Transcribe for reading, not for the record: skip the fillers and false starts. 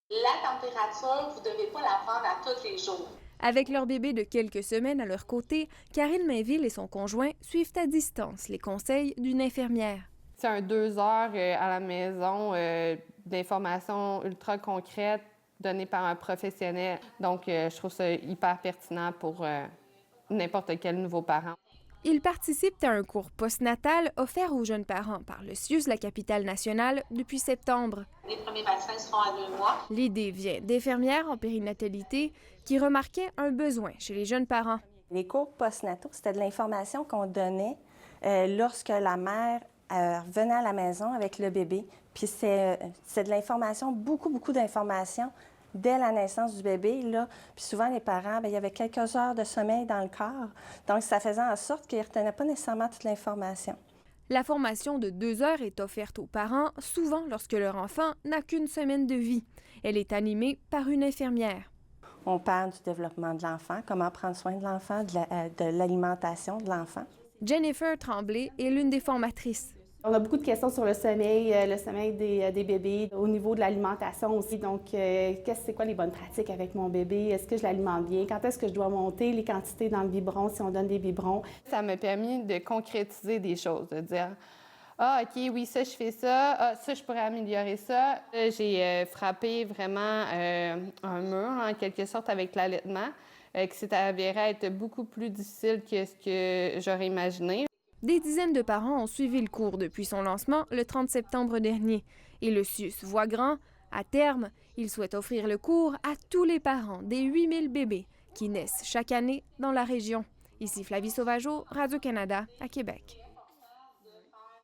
La température, vous ne devez pas la prendre à tous les jours. Avec leur bébé de quelques semaines à leur côté, Karine Mainville et son conjoint suivent à distance les conseils d'une infirmière. C'est un 2 heures à la maison d'informations ultra concrètes données par un professionnel. Donc, je trouve ça hyper pertinent pour n'importe quel nouveau parent. Ils participent à un cours postnatal offert aux jeunes parents par le CIUS, la capitale nationale, depuis septembre. Les premiers vaccins seront à 2 mois. L'idée vient d'infirmières en périnatalité qui remarquaient un besoin chez les jeunes parents. Les cours postnataux, c'était de l'information qu'on donnait lorsque la mère revenait à la maison avec le bébé. Puis c'est de l'information, beaucoup d'informations dès la naissance du bébé. Là. Puis souvent, les parents, bien, il y avait quelques heures de sommeil dans le corps. Donc, ça faisait en sorte qu'ils ne retenaient pas nécessairement toute l'information. La formation de 2 heures est offerte aux parents, souvent lorsque leur enfant n'a qu'une semaine de vie. Elle est animée par une infirmière. On parle du développement de l'enfant, comment prendre soin de l'enfant, de l'alimentation de l'enfant. Jennifer Tremblay est l'une des formatrices. On a beaucoup de questions sur le sommeil des bébés, au niveau de l'alimentation aussi. Donc, c'est quoi les bonnes pratiques avec mon bébé? Est-ce que je l'alimente bien? Quand est-ce que je dois monter les quantités dans le biberon, si on donne des biberons? Ça m'a permis de concrétiser des choses, de dire « Ah, OK, oui, ça, je fais ça. Ah, ça, je pourrais améliorer ça. » J'ai frappé vraiment un mur, en quelque sorte, avec l'allaitement, qui s'est avéré être beaucoup plus difficile que ce que j'aurais imaginé. Des dizaines de parents ont suivi le cours depuis son lancement le 30 septembre dernier. Et le CIUS voit grand. À terme, il souhaite offrir le cours à tous les parents des 8000 bébés qui naissent chaque année dans la région. Ici Flavie Sauvageau, Radio-Canada, à Québec.